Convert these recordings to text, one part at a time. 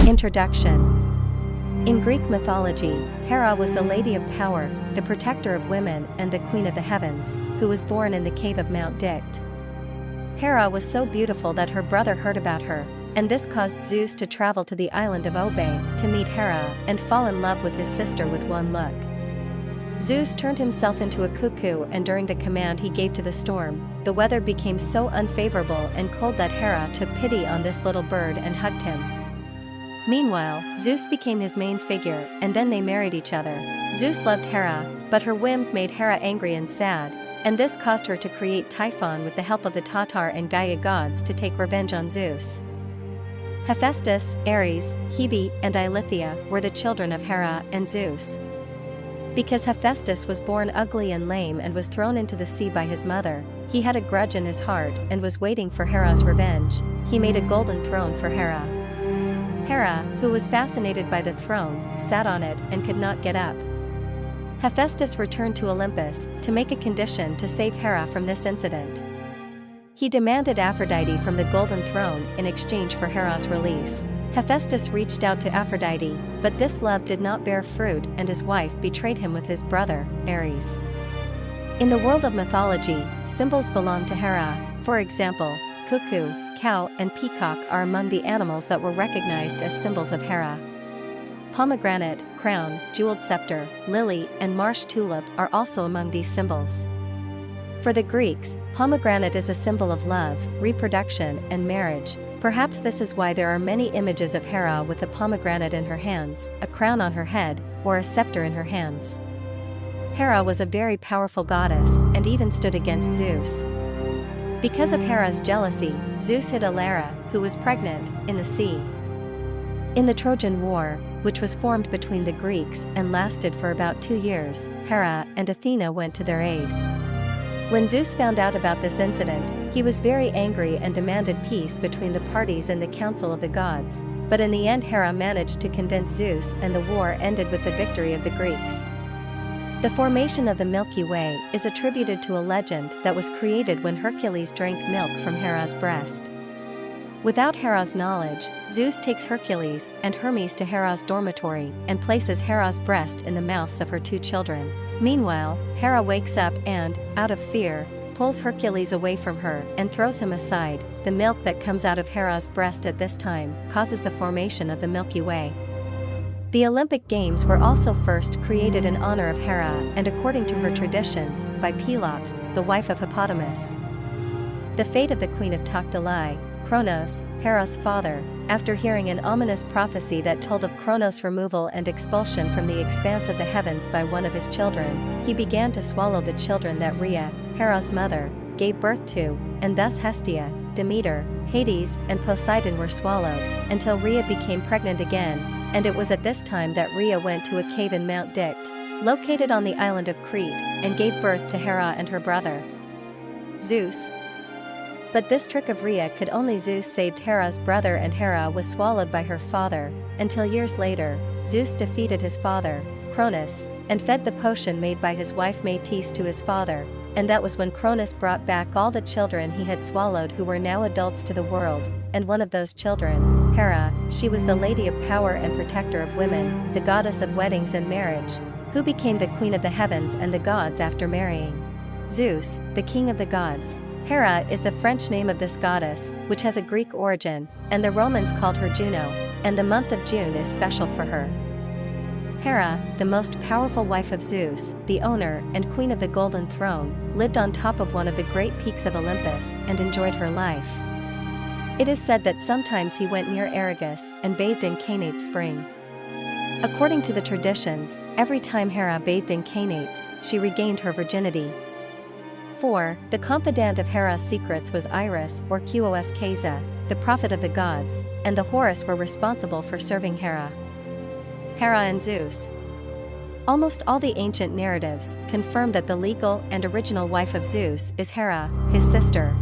Introduction. In Greek mythology, Hera was the Lady of Power, the protector of women and the Queen of the Heavens, who was born in the cave of Mount Dicte. Hera was so beautiful that her brother heard about her, and this caused Zeus to travel to the island of Hebe to meet Hera and fall in love with his sister with one look. Zeus turned himself into a cuckoo, and during the command he gave to the storm, the weather became so unfavorable and cold that Hera took pity on this little bird and hugged him. Meanwhile, Zeus became his main figure, and then they married each other. Zeus loved Hera, but her whims made Hera angry and sad, and this caused her to create Typhon with the help of the Tatar and Gaia gods to take revenge on Zeus. Hephaestus, Ares, Hebe, and Eileithyia were the children of Hera and Zeus. Because Hephaestus was born ugly and lame and was thrown into the sea by his mother, he had a grudge in his heart and was waiting for Hera's revenge. He made a golden throne for Hera. Hera, who was fascinated by the throne, sat on it and could not get up. Hephaestus returned to Olympus to make a condition to save Hera from this incident. He demanded Aphrodite from the golden throne in exchange for Hera's release. Hephaestus reached out to Aphrodite, but this love did not bear fruit and his wife betrayed him with his brother, Ares. In the world of mythology, symbols belong to Hera. For example, cuckoo, cow, and peacock are among the animals that were recognized as symbols of Hera. Pomegranate, crown, jeweled scepter, lily, and marsh tulip are also among these symbols. For the Greeks, pomegranate is a symbol of love, reproduction, and marriage. Perhaps this is why there are many images of Hera with a pomegranate in her hands, a crown on her head, or a scepter in her hands. Hera was a very powerful goddess, and even stood against Zeus. Because of Hera's jealousy, Zeus hid Eileithyia, who was pregnant, in the sea. In the Trojan War, which was formed between the Greeks and lasted for about 2 years, Hera and Athena went to their aid. When Zeus found out about this incident, he was very angry and demanded peace between the parties in the Council of the Gods, but in the end Hera managed to convince Zeus and the war ended with the victory of the Greeks. The formation of the Milky Way is attributed to a legend that was created when Hercules drank milk from Hera's breast. Without Hera's knowledge, Zeus takes Hercules and Hermes to Hera's dormitory and places Hera's breast in the mouths of her 2 children. Meanwhile, Hera wakes up and, out of fear, pulls Hercules away from her and throws him aside. The milk that comes out of Hera's breast at this time causes the formation of the Milky Way. The Olympic Games were also first created in honor of Hera and according to her traditions, by Pelops, the wife of Hippodamus. The fate of the Queen of Takhtolai, Kronos, Hera's father, after hearing an ominous prophecy that told of Kronos' removal and expulsion from the expanse of the heavens by one of his children, he began to swallow the children that Rhea, Hera's mother, gave birth to, and thus Hestia, Demeter, Hades, and Poseidon were swallowed, until Rhea became pregnant again, and it was at this time that Rhea went to a cave in Mount Dicte, located on the island of Crete, and gave birth to Hera and her brother, Zeus. But this trick of Rhea could only Zeus saved Hera's brother, and Hera was swallowed by her father, until years later, Zeus defeated his father, Cronus, and fed the potion made by his wife Metis to his father, and that was when Cronus brought back all the children he had swallowed who were now adults to the world, and one of those children, Hera, she was the Lady of Power and protector of women, the goddess of weddings and marriage, who became the Queen of the Heavens and the gods after marrying Zeus, the king of the gods. Hera is the French name of this goddess, which has a Greek origin, and the Romans called her Juno, and the month of June is special for her. Hera, the most powerful wife of Zeus, the owner and queen of the Golden Throne, lived on top of one of the great peaks of Olympus and enjoyed her life. It is said that sometimes he went near Argus and bathed in Canate's spring. According to the traditions, every time Hera bathed in Canate's, she regained her virginity. 4. The confidant of Hera's secrets was Iris or Qos Keza, the prophet of the gods, and the Horus were responsible for serving Hera. Hera and Zeus. Almost all the ancient narratives confirm that the legal and original wife of Zeus is Hera, his sister.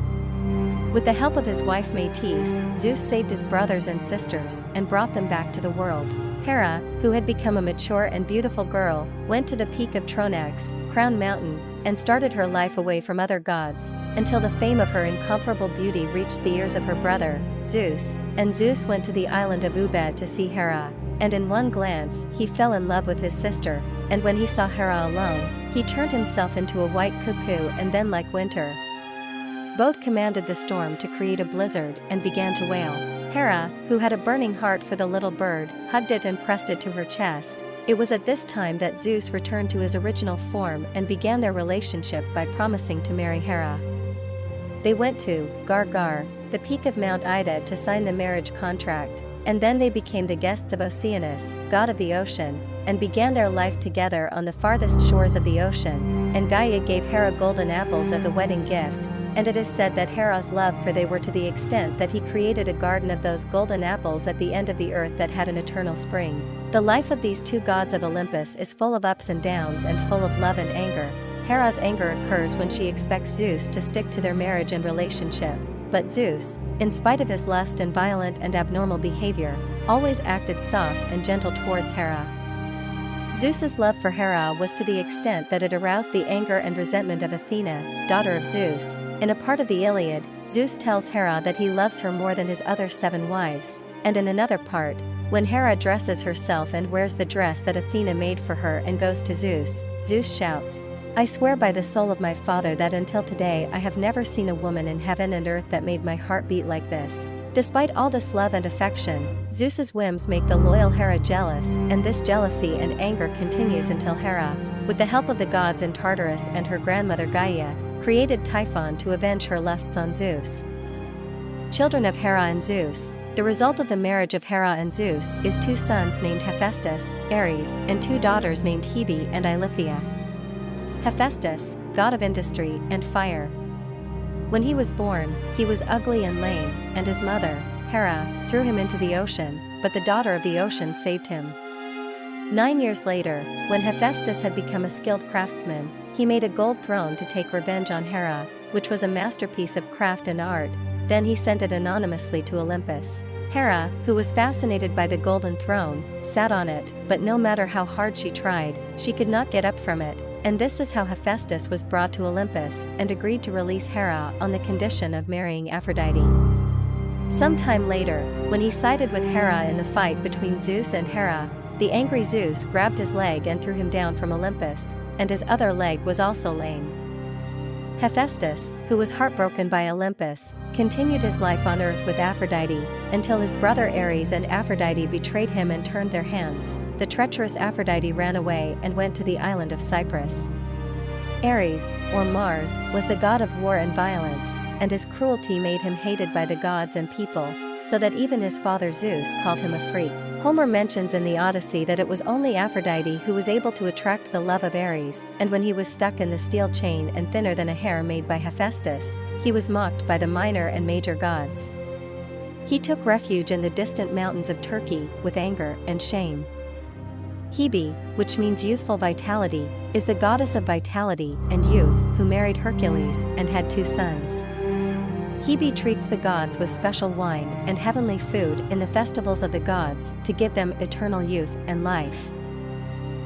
With the help of his wife Metis, Zeus saved his brothers and sisters and brought them back to the world. Hera, who had become a mature and beautiful girl, went to the peak of Tronax, Crown Mountain, and started her life away from other gods, until the fame of her incomparable beauty reached the ears of her brother, Zeus, and Zeus went to the island of Ubed to see Hera, and in one glance he fell in love with his sister, and when he saw Hera alone, he turned himself into a white cuckoo and then like winter. Both commanded the storm to create a blizzard and began to wail. Hera, who had a burning heart for the little bird, hugged it and pressed it to her chest. It was at this time that Zeus returned to his original form and began their relationship by promising to marry Hera. They went to Gargar, the peak of Mount Ida, to sign the marriage contract, and then they became the guests of Oceanus, god of the ocean, and began their life together on the farthest shores of the ocean, and Gaia gave Hera golden apples as a wedding gift, and it is said that Hera's love for they were to the extent that he created a garden of those golden apples at the end of the earth that had an eternal spring. The life of these two gods of Olympus is full of ups and downs and full of love and anger. Hera's anger occurs when she expects Zeus to stick to their marriage and relationship, but Zeus, in spite of his lust and violent and abnormal behavior, always acted soft and gentle towards Hera. Zeus's love for Hera was to the extent that it aroused the anger and resentment of Athena, daughter of Zeus. In a part of the Iliad, Zeus tells Hera that he loves her more than his other 7 wives, and in another part, when Hera dresses herself and wears the dress that Athena made for her and goes to Zeus, Zeus shouts, "I swear by the soul of my father that until today I have never seen a woman in heaven and earth that made my heart beat like this." Despite all this love and affection, Zeus's whims make the loyal Hera jealous, and this jealousy and anger continues until Hera, with the help of the gods in Tartarus and her grandmother Gaia, created Typhon to avenge her lusts on Zeus. Children of Hera and Zeus. The result of the marriage of Hera and Zeus is 2 sons named Hephaestus, Ares, and 2 daughters named Hebe and Eileithyia. Hephaestus, god of industry and fire. When he was born, he was ugly and lame, and his mother, Hera, threw him into the ocean, but the daughter of the ocean saved him. 9 years later, when Hephaestus had become a skilled craftsman, he made a gold throne to take revenge on Hera, which was a masterpiece of craft and art. Then he sent it anonymously to Olympus. Hera, who was fascinated by the golden throne, sat on it, but no matter how hard she tried, she could not get up from it, and this is how Hephaestus was brought to Olympus and agreed to release Hera on the condition of marrying Aphrodite. Sometime later, when he sided with Hera in the fight between Zeus and Hera, the angry Zeus grabbed his leg and threw him down from Olympus, and his other leg was also lame. Hephaestus, who was heartbroken by Olympus, continued his life on earth with Aphrodite, until his brother Ares and Aphrodite betrayed him and turned their hands. The treacherous Aphrodite ran away and went to the island of Cyprus. Ares, or Mars, was the god of war and violence, and his cruelty made him hated by the gods and people, so that even his father Zeus called him a freak. Homer mentions in the Odyssey that it was only Aphrodite who was able to attract the love of Ares, and when he was stuck in the steel chain and thinner than a hair made by Hephaestus, he was mocked by the minor and major gods. He took refuge in the distant mountains of Turkey, with anger and shame. Hebe, which means youthful vitality, is the goddess of vitality and youth, who married Hercules and had 2 sons. Hebe treats the gods with special wine and heavenly food in the festivals of the gods to give them eternal youth and life.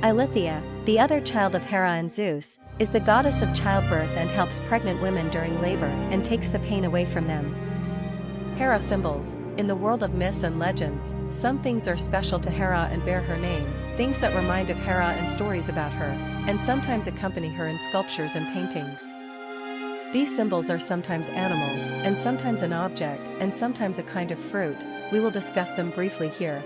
Eileithyia, the other child of Hera and Zeus, is the goddess of childbirth and helps pregnant women during labor and takes the pain away from them. Hera symbols. In the world of myths and legends, some things are special to Hera and bear her name, things that remind of Hera and stories about her, and sometimes accompany her in sculptures and paintings. These symbols are sometimes animals, and sometimes an object, and sometimes a kind of fruit. We will discuss them briefly here.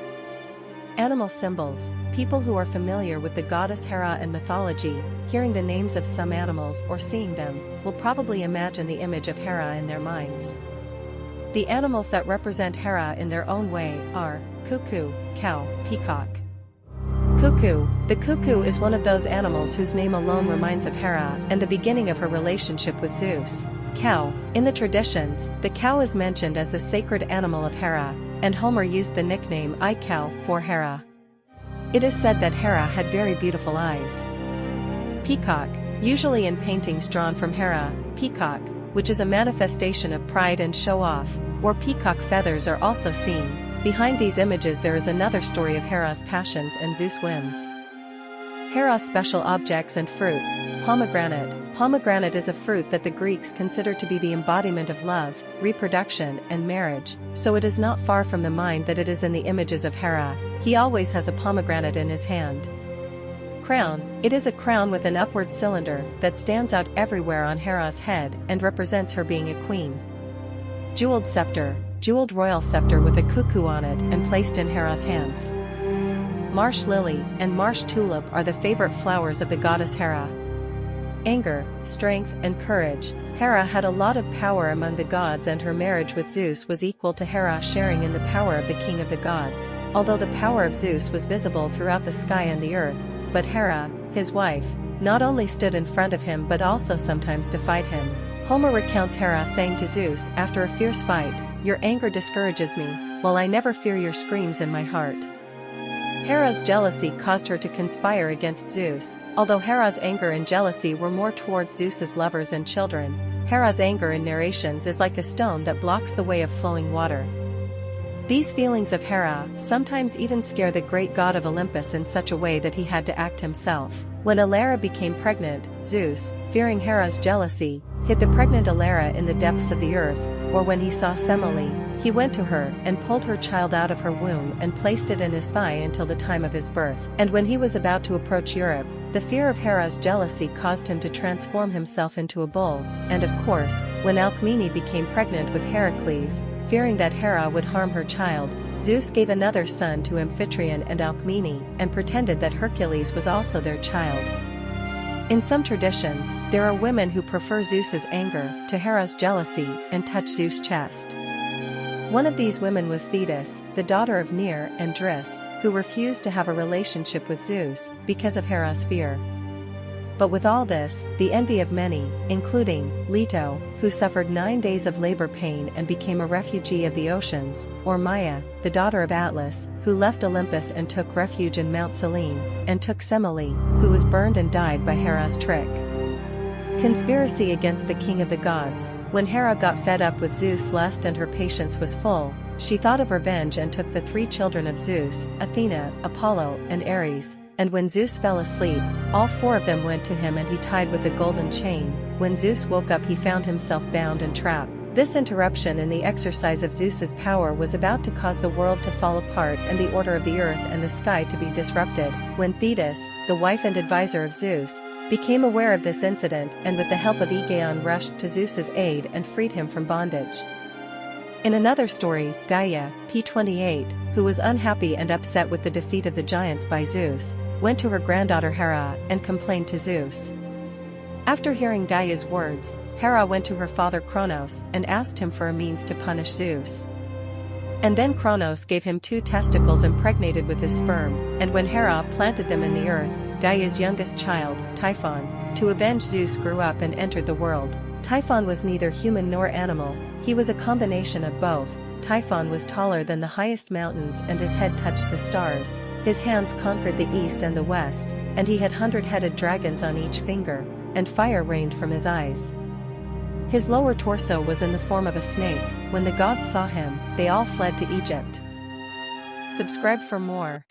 Animal symbols. People who are familiar with the goddess Hera and mythology, hearing the names of some animals or seeing them, will probably imagine the image of Hera in their minds. The animals that represent Hera in their own way are cuckoo, cow, peacock. Cuckoo. The cuckoo is one of those animals whose name alone reminds of Hera and the beginning of her relationship with Zeus. Cow. In the traditions, the cow is mentioned as the sacred animal of Hera, and Homer used the nickname I-cow for Hera. It is said that Hera had very beautiful eyes. Peacock. Usually in paintings drawn from Hera, peacock, which is a manifestation of pride and show-off, or peacock feathers are also seen. Behind these images there is another story of Hera's passions and Zeus' whims. Hera's special objects and fruits. Pomegranate. Pomegranate is a fruit that the Greeks consider to be the embodiment of love, reproduction, and marriage, so it is not far from the mind that it is in the images of Hera. He always has a pomegranate in his hand. Crown. It is a crown with an upward cylinder that stands out everywhere on Hera's head and represents her being a queen. Jeweled scepter. Jeweled royal scepter with a cuckoo on it and placed in Hera's hands. Marsh lily and marsh tulip are the favorite flowers of the goddess Hera. Anger, strength, and courage. Hera had a lot of power among the gods, and her marriage with Zeus was equal to Hera sharing in the power of the king of the gods, although the power of Zeus was visible throughout the sky and the earth. But Hera, his wife, not only stood in front of him but also sometimes defied him. Homer recounts Hera saying to Zeus after a fierce fight, "Your anger discourages me, while I never fear your screams in my heart." Hera's jealousy caused her to conspire against Zeus. Although Hera's anger and jealousy were more towards Zeus's lovers and children, Hera's anger in narrations is like a stone that blocks the way of flowing water. These feelings of Hera sometimes even scare the great god of Olympus in such a way that he had to act himself. When Elara became pregnant, Zeus, fearing Hera's jealousy, hid the pregnant Elara in the depths of the earth, or when he saw Semele, he went to her and pulled her child out of her womb and placed it in his thigh until the time of his birth. And when he was about to approach Europe, the fear of Hera's jealousy caused him to transform himself into a bull. And of course, when Alcmene became pregnant with Heracles, fearing that Hera would harm her child, Zeus gave another son to Amphitryon and Alcmene and pretended that Hercules was also their child. In some traditions, there are women who prefer Zeus's anger to Hera's jealousy and touch Zeus' chest. One of these women was Thetis, the daughter of Near and Dris, who refused to have a relationship with Zeus because of Hera's fear. But with all this, the envy of many, including Leto, who suffered 9 days of labor pain and became a refugee of the oceans, or Maia, the daughter of Atlas, who left Olympus and took refuge in Mount Selene, and took Semele, who was burned and died by Hera's trick. Conspiracy against the king of the gods. When Hera got fed up with Zeus' lust and her patience was full, she thought of revenge and took the 3 children of Zeus, Athena, Apollo, and Ares. And when Zeus fell asleep, all 4 of them went to him and he tied with a golden chain. When Zeus woke up he found himself bound and trapped. This interruption in the exercise of Zeus's power was about to cause the world to fall apart and the order of the earth and the sky to be disrupted. When Thetis, the wife and advisor of Zeus, became aware of this incident and with the help of Aegaeon rushed to Zeus's aid and freed him from bondage. In another story, Gaia, p28, who was unhappy and upset with the defeat of the giants by Zeus, went to her granddaughter Hera and complained to Zeus. After hearing Gaia's words, Hera went to her father Kronos and asked him for a means to punish Zeus. And then Kronos gave him 2 testicles impregnated with his sperm, and when Hera planted them in the earth, Gaia's youngest child, Typhon, to avenge Zeus grew up and entered the world. Typhon was neither human nor animal, he was a combination of both. Typhon was taller than the highest mountains and his head touched the stars, his hands conquered the east and the west, and he had 100-headed dragons on each finger, and fire rained from his eyes. His lower torso was in the form of a snake. When the gods saw him, they all fled to Egypt. Subscribe for more.